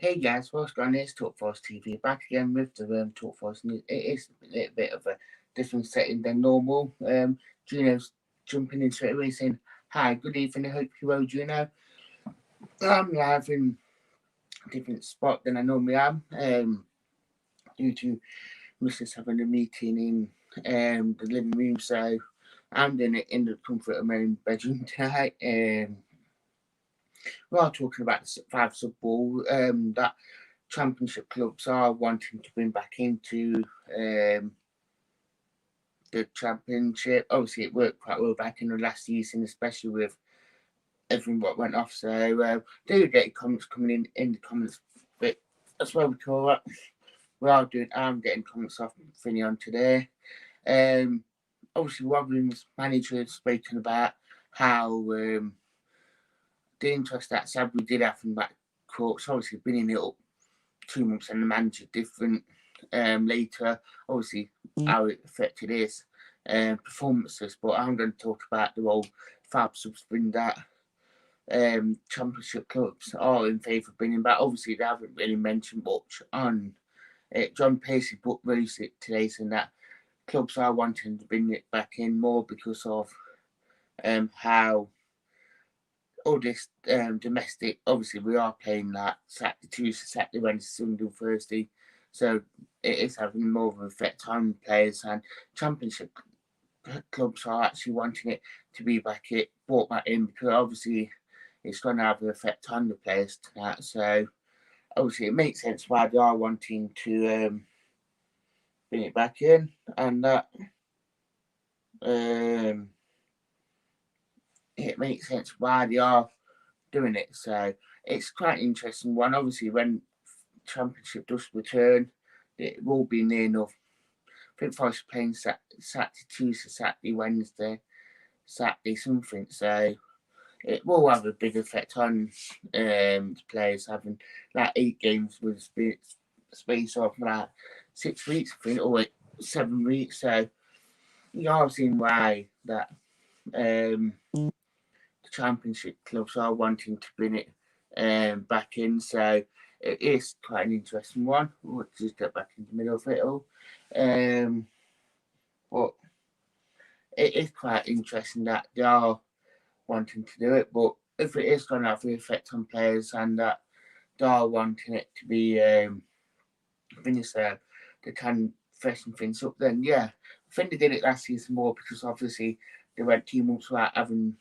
Hey guys, what's going on? It's Talk Force TV back again with the Talk Force News. It is a little bit of a different setting than normal. Juno's jumping in straight away saying, "Hi, good evening. I hope you're well, Juno. I'm live in a different spot than I normally am, due to Mrs. having a meeting in the living room, so I'm doing it in the comfort of my own bedroom tonight. We are talking about the five sub ball that championship clubs are wanting to bring back into the championship. Obviously, it worked quite well back in the last season, especially with everything what went off. So do get comments coming in the comments, but that's where we call that. We are doing. I'm getting comments off Finny on today. Um, Obviously, Rotherham's manager has spoken about how the interest that Sabri did have in back courts. Obviously, bringing it up 2 months and the manager different later. Obviously, how it affected his performances, but I'm going to talk about the whole fab subspring that championship clubs are in favour of bringing back. Obviously, they haven't really mentioned much on it. John Pacey book released it today saying that clubs are wanting to bring it back in more because of how all this domestic. Obviously, we are playing that Saturday, Tuesday, Saturday, Wednesday, Sunday, Thursday, so it is having more of an effect on players, and championship clubs are actually wanting it to be brought back in because obviously it's going to have an effect on the players tonight. So obviously it makes sense why they are wanting to bring it back in, and that um, it makes sense why they are doing it. So it's quite an interesting one. Obviously, when championship does return, it will be near enough. I think Forest playing Saturday, Tuesday, Saturday, Wednesday, Saturday, something. So it will have a big effect on the players having like 8 games with space of like 6 weeks, I think, or 7 weeks. So you are seeing why that the championship clubs are wanting to bring it back in. So it is quite an interesting one. We'll just get back in the middle of it all. But it is quite interesting that they are wanting to do it. But if it is going to have an effect on players and that they are wanting it to be finished there, they can freshen things up, then yeah. I think they did it last season more because obviously they went 2 months without having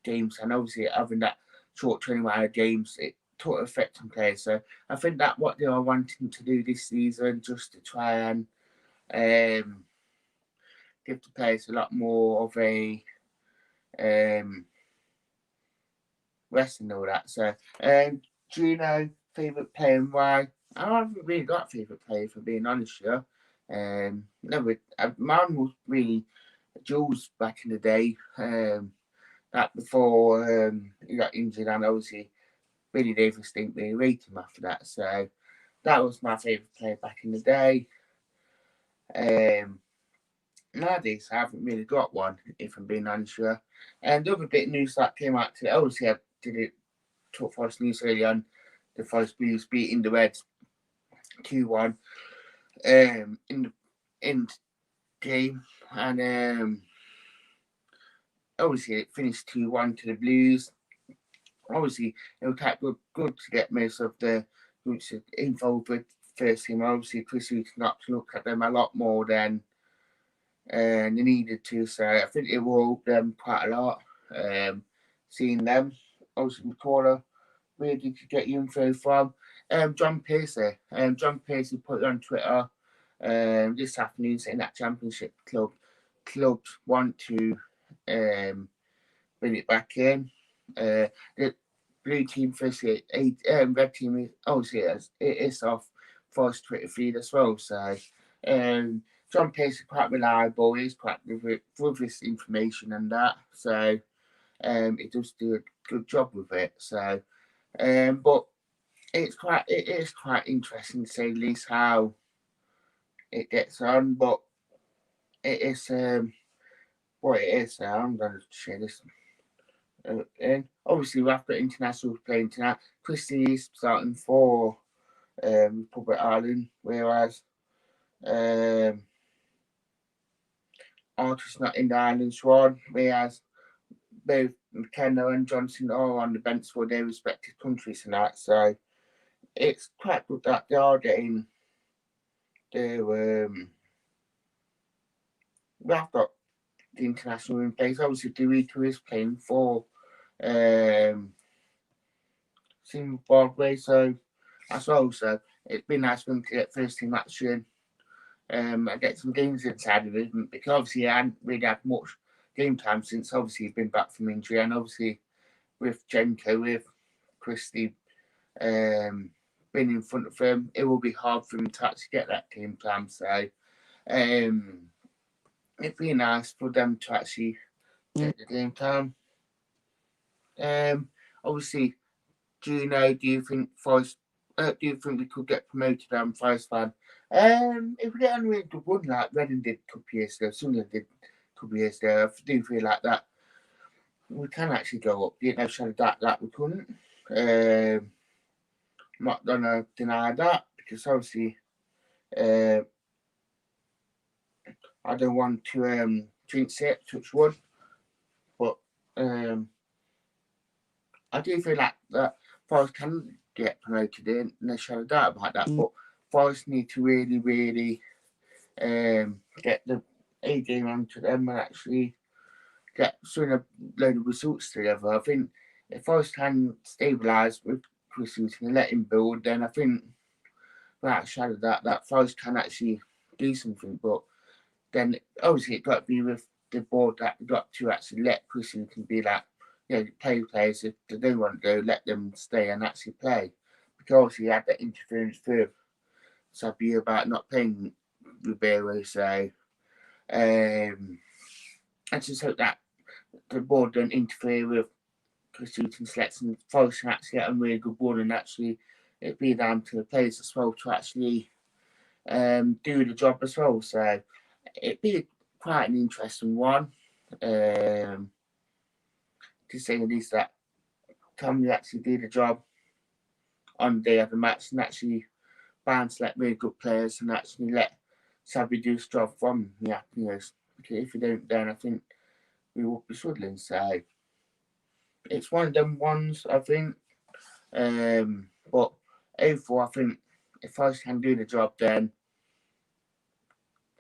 games, and obviously having that short 21-hour games, it took effect on players. So I think that what they are wanting to do this season, just to try and um, give the players a lot more of a um, rest and all that. So, do you know favourite player and why? I haven't really got a favourite player, for being honest with you. Never. Mine was really Jules back in the day. That before he got injured, and obviously Billy Davis didn't really rate him after that. So that was my favourite player back in the day. Um, Nowadays, I haven't really got one, if I'm being honest with you. And the other bit of news that came out today, obviously I did it, Talk Forest News early on, the Forest Blues beating the Reds 2-1 in the game. And obviously it finished 2-1 to the Blues. Obviously, it was quite good to get most of the groups involved with first team. Obviously, Chris Hughton got to look at them a lot more than they needed to. So I think it will help them quite a lot. Seeing them, obviously, Recorder, where did you get your info from? John Pacey. John Pacey put it on Twitter this afternoon saying that championship clubs want to bring it back in. The blue team firstly, red team is obviously it is off Forest Twitter feed as well. So John Pace is quite reliable. He's quite with this information and that. So he does do a good job with it. So but it is quite interesting to say at least how it gets on. But it is what it is. So I'm going to share this. And obviously, we've got internationals playing tonight. Christie is starting for Republic Island, whereas Archer's not in the Island Squad, whereas both McKenna and Johnson are on the bench for their respective countries and that. So it's quite good that they are getting their we have got the international in place. Obviously, Dorito is playing for Zimbabwe, so as well. So it'd be nice for him to get first team action and get some games inside of him, because obviously he hadn't really had much game time since obviously he's been back from injury, and obviously with Jenko, with Christie being in front of him, it will be hard for him to actually get that game time. So it'd be nice for them to actually get the game time. Obviously, do you think Forest? Do you think we could get promoted? Forest fan. If we get on really good run like Reading did a couple of years ago, Sunderland did a couple of years ago, I do feel like that we can actually go up. You know, shadow that we couldn't. I'm not gonna deny that, because obviously, I don't want to jinx it, touch wood, but I do feel like that Forest can get promoted in, no shadow doubt about that. But Forest need to really, really get the A game onto them and actually get a load of results together. I think if Forest can stabilise with Chris Hughton and let him build, then I think without a shadow that Forest can actually do something. But then obviously it got to be with the board that got to actually let Chris Hughton be like, players, if they don't want to go, let them stay and actually play. Because obviously he had that interference for Sabia about not playing Ribeiro, so I just hope that the board don't interfere with Chris Hughton's selection. Forest can actually get a really good board, and actually it'd be down to the players as well to actually do the job as well. So it'd be quite an interesting one. To say the least, that can we actually do the job on the day of the match and actually select really good players and actually let Sabri do his job from the happiness. Because if we don't, then I think we will be struggling. So it's one of them ones, I think. But overall, I think if I can do the job, then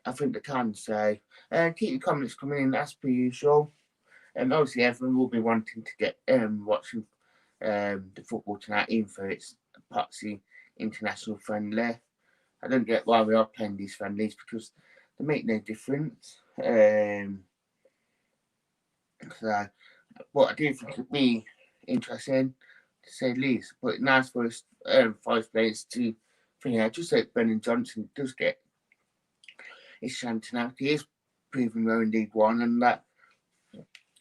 I think they can. So keep your comments coming in as per usual. And obviously, everyone will be wanting to get watching the football tonight, even though it's a Potsy international friendly. I don't get why we are playing these friendlies, because they make no difference. So, but I do think it'd be interesting to say the least. But nice for us, Forest players to just like Brennan Johnson does get his chance now. He is proving well in League One, and that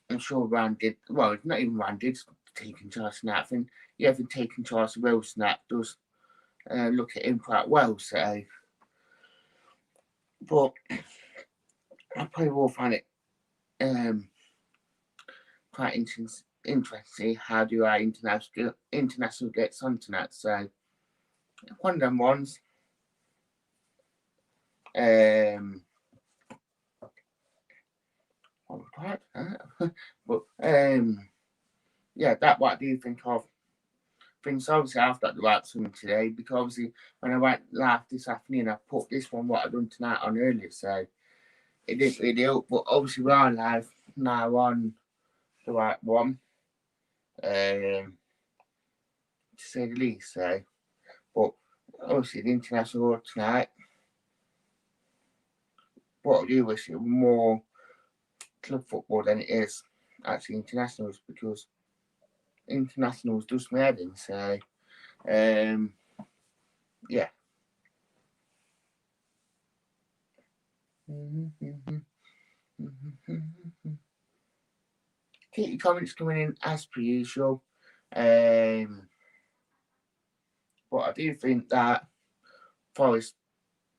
I'm sure Rand did. Well, not even Rand did taking charge of that. I think even taking charge of Wilson, that does look at him quite well. So, but I probably will find it quite interesting. How do our international gets onto that? So one of them ones. But yeah, that what I do think of. Things obviously I've got the right something today, because obviously when I went live this afternoon, I put this one what I done tonight on earlier, so it didn't really help. But obviously we are live now on the right one, to say the least. So, but obviously the international world tonight. What I do wish it more club football than it is actually internationals, because internationals does my head in. So, yeah. Keep your comments coming in as per usual. But I do think that Forest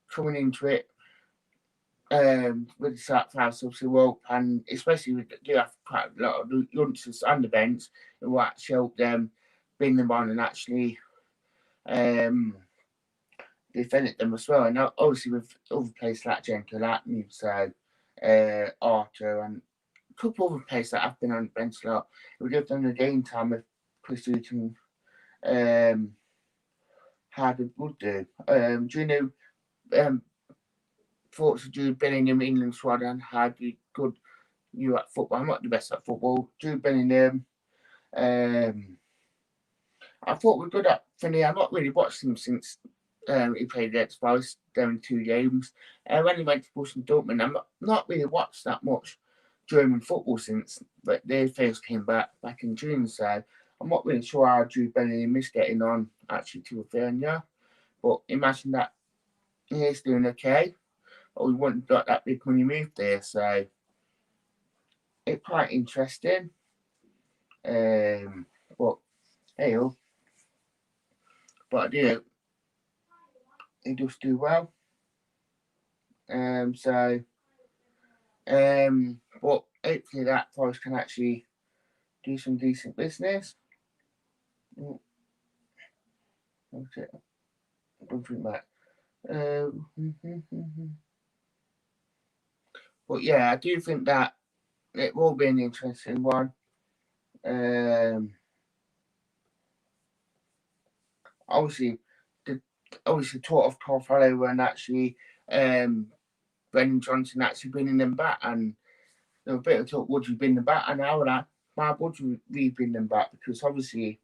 coming into it with the South House obviously will, and especially with do have quite a lot of youngsters on the bench, it will actually help them bring them on and actually defended them as well. And obviously with other players like Jenko, like Musa, Archer, and a couple of other players that have been on the bench a lot, it would give them the game time with Chris Hughton, how they would do. Do you know thoughts of Jude Bellingham, England squad, and how good you at football? I'm not the best at football. Jude Bellingham, I thought we're good at Finney. I've not really watched him since he played against Forest in 2 games. When he went to Borussia Dortmund, I've not really watched that much German football since they first came back in June. So I'm not really sure how Jude Bellingham is getting on, actually, to a fair yeah. But imagine that he's doing okay. Or we wouldn't got that big money move there. So it's quite interesting. But hey, but you know, he does do well. But hopefully that Forest can actually do some decent business. Okay, don't think that. But yeah, I do think that it will be an interesting one. Obviously, the thought of Carvalho and actually Brennan Johnson actually bringing them back, and there was a bit of talk, would you bring them back? And I was like, why would we bring them back? Because obviously,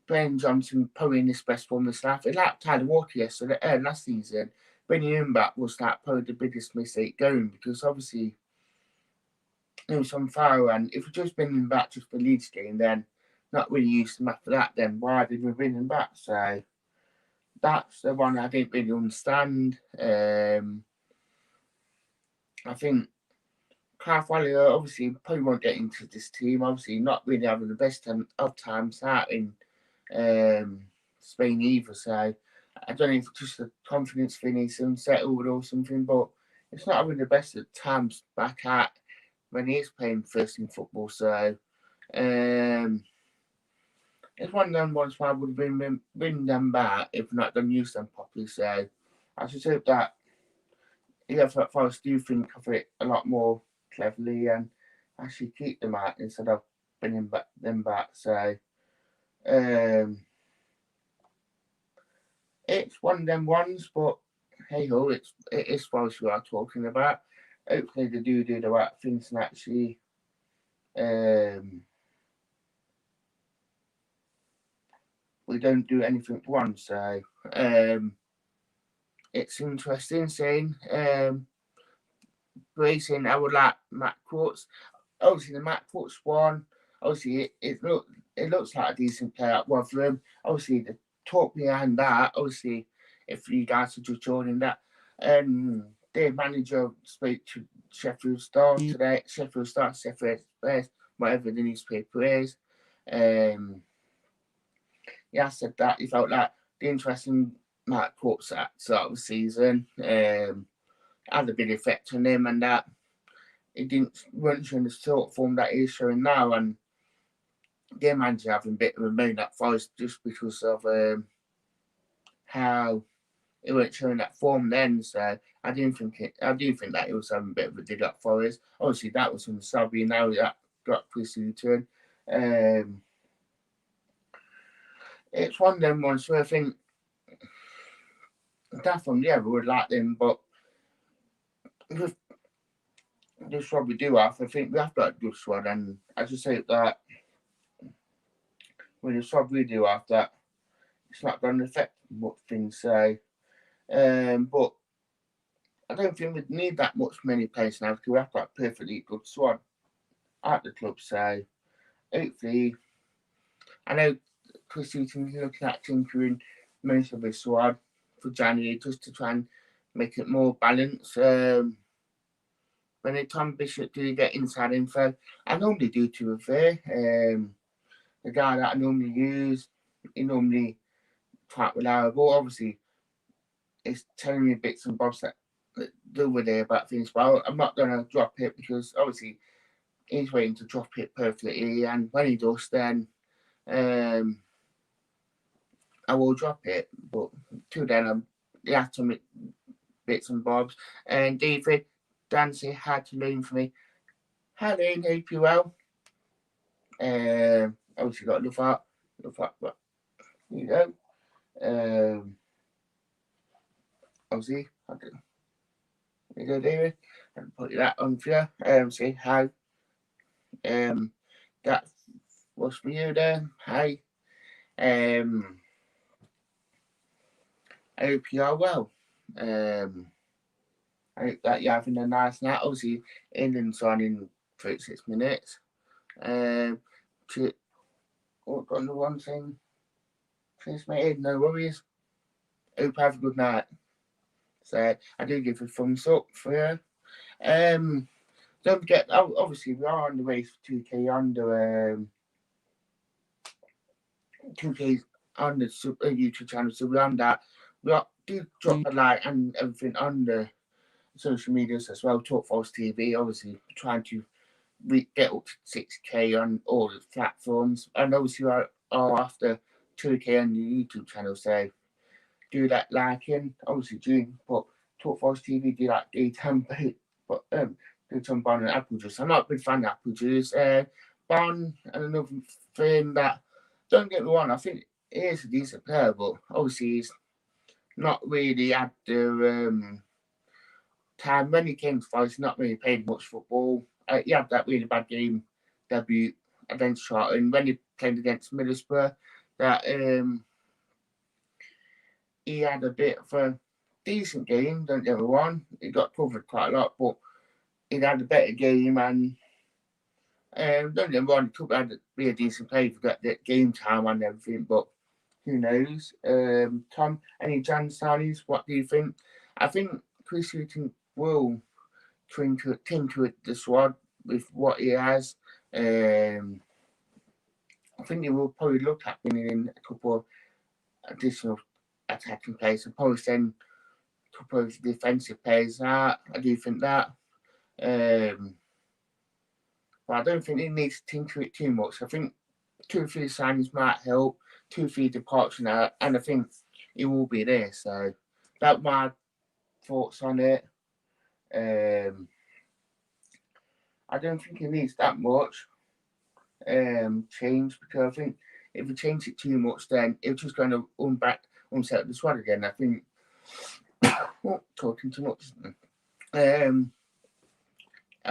Brennan Johnson probably in his best form this life. It like Tyler Walker yesterday, last season, bringing him back was like probably the biggest mistake going, because obviously it was on fire, and if we just bring him back just for Leeds game, then not really used him after that, then why did we bring him back? So that's the one I didn't really understand. I think Carvalho obviously probably won't get into this team. Obviously, not really having the best of times out in Spain either. So I don't know if it's just a confidence thing, he's unsettled or something, but it's not having the best of times back at when he's playing first in football. So it's one of them ones where I would bring them back if not done use them properly. So I should hope that Forest do think of it a lot more cleverly and actually keep them out instead of bringing them back. So it's one of them ones, but hey ho, it is Forest we are talking about. Hopefully they do the right things and actually we don't do anything wrong. So it's interesting saying racing. I would like Matt Quartz. Obviously, the Matt Quartz one. Obviously, it looks like a decent player at Rotherham. Obviously, the talk behind that. Obviously, if you guys are just joining that, their manager spoke to Sheffield Star today. Sheffield Star, Sheffield Express, whatever the newspaper is. Yeah, said that he felt like the interesting Matt Quartz at start of the season had a big effect on him, and that he weren't showing the sort of form that he's showing now, and their manager having a bit of a moan at Forest just because of how he weren't showing that form then. So I do think that he was having a bit of a dig at Forest. Obviously, that was from Sabi. Now that got Chris Hughton. It's one of them ones where I think definitely, yeah, we would like them, but with this what we do have, I think we have got a good squad, and I just say that with the squad we do have, that it's not going to affect much things. So, but I don't think we need that many players now because we have got a perfectly good squad at the club. So, hopefully, I know Chris Hughton's looking at tinkering most of his squad for January just to try and make it more balanced. When Tom Bishop do get inside info, I normally do to a fair. The guy that I normally use, he normally quite reliable. Obviously, it's telling me bits and bobs that do with it about things, but I'm not going to drop it because obviously he's waiting to drop it perfectly, and when he does, then I I will drop it. But till then, you have to make bits and bobs. And David Dancy had to learn for me. Hi, Lane, hope you well. Obviously got love heart, but you go. Obviously, you go, David, and put that on for you. Say hi. That was for you there. Hi. I hope you are well. I hope that you're having a nice night. Obviously, England's on in 36 minutes. To on the one thing, please, mate, no worries. Hope you have a good night. So I do give a thumbs up for you. Don't forget, obviously we are on the way for 2K under 2K on the YouTube channel, so we're on that. Do drop a like and everything on the social medias as well. Talk Force TV, obviously trying to get up to 6K on all the platforms, and obviously we are after 2K on the YouTube channel. So do that liking, obviously June, but Talk Force TV do that daytime, but do some Bon and apple juice. I'm not a big fan of apple juice. Bon and another thing that, don't get me wrong, I think he is a decent player, but obviously he's not really had the time when he came to Forest. Not really played much football. He had that really bad game debut against Charlton when he played against Middlesbrough. That he had a bit of a decent game. Don't get me wrong, he got covered quite a lot, but he had a better game, and don't get me wrong, he could be a decent player for that game time and everything, but who knows? Tom, any Jan signings? What do you think? I think Chris Hughton will tinker with the squad with what he has. I think he will probably look at bringing in a couple of additional attacking players and probably send a couple of defensive players out. I do think that. But I don't think he needs to tinker it too much. I think 2 or 3 signings might help, 2 or 3 departures now, and I think he will be there. So that's my thoughts on it. I don't think he needs that much change, because I think if we change it too much, then it's just going to unset the squad again. I think talking too much. I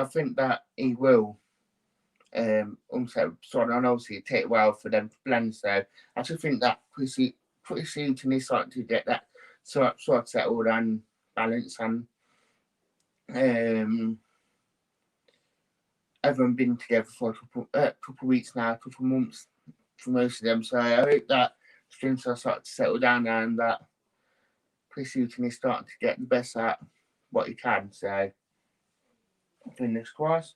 think that he will unset the squad, and obviously it take a while for them to blend. So I just think that pretty soon he's starting to get that sort of settled and balanced, and everyone been together for a couple of weeks now, a couple of months for most of them. So I hope that things are starting to settle down now, and that Chris Hughton is starting to get the best at what he can. So fingers crossed.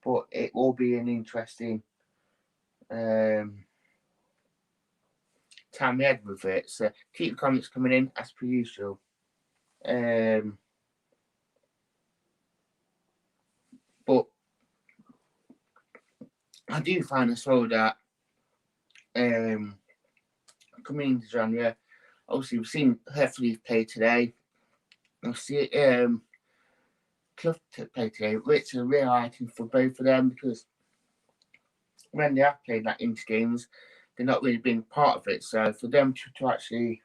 But it will be an interesting time ahead with it. So keep the comments coming in as per usual. But I do find as well that coming into January, obviously we've seen Heffley play today. We've seen Clough play today, which is a real item for both of them, because when they have played that inter games, they're not really been part of it. So for them to actually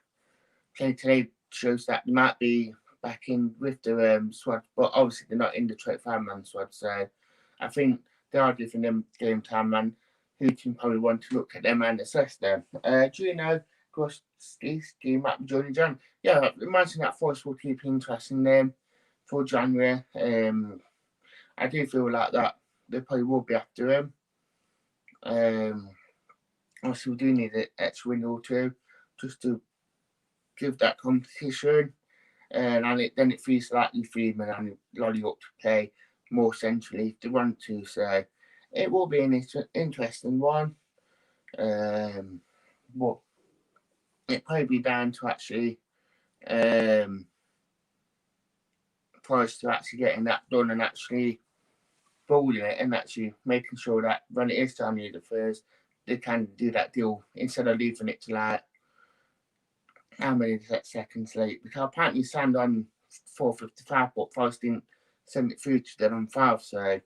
play today shows that they might be back in with the squad, but obviously they're not in the 25-man squad. So I think they are giving them game time, and Hughton probably want to look at them and assess them. Do you know, of course, Steve might be joining Jan? Yeah, imagine that Forest will keep interesting them for January. I do feel like that they probably will be after him. Obviously, we do need an extra win or two just to give that competition, and then it feels like Freeman and Lolly up to play more centrally if they want to. So it will be an interesting one. But it probably be down to actually for us to actually getting that done and actually bowling it, and actually making sure that when it is January the 1st, they can do that deal instead of leaving it to like how many seconds late. Because apparently signed on 4:55, but Forest didn't send it through to them on 5. So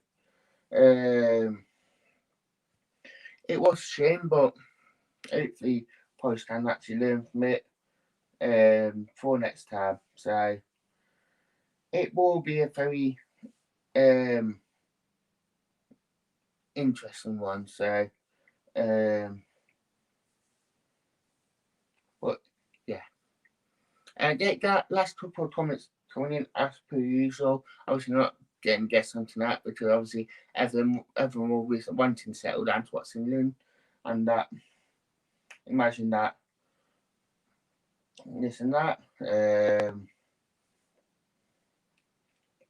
it was a shame, but hopefully Forest can actually learn from it for next time. So it will be a very interesting one. So but yeah. And get that last couple of comments coming in as per usual. Obviously not getting guests on tonight because obviously everyone will be wanting to settle down to what's in England and that imagine that this and that.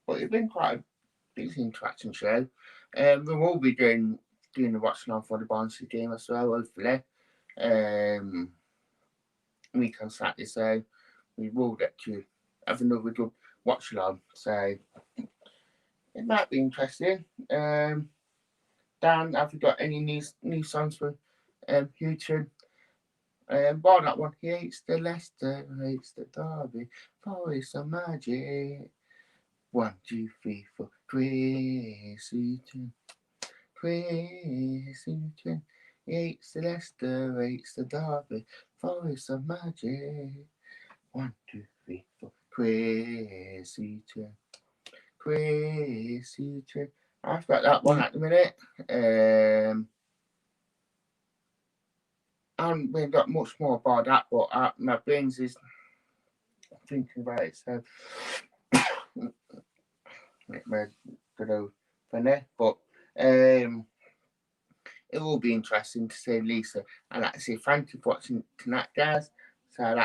But it's been quite a busy interaction show. We will be doing the watching on for the Barnsley game as well, hopefully. Week on Saturday, so we will get to have another good watch along. So it might be interesting. Dan, have you got any new songs for Houghton? Bar that one. He hates the Leicester, hates the Derby, Forest and Magic. 1, 2, 3, 4. Chris Houghton, Chris Houghton. He hates the Leicester, hates the Derby, Forest and Magic. 1, 2, 3, 4. Chris Houghton, Chris Houghton. I've got that one at the minute. I haven't really got much more about that, but my brains is thinking about it. So we're gonna finish, but it will be interesting to say Lisa. And like I say, thank you for watching tonight, guys. So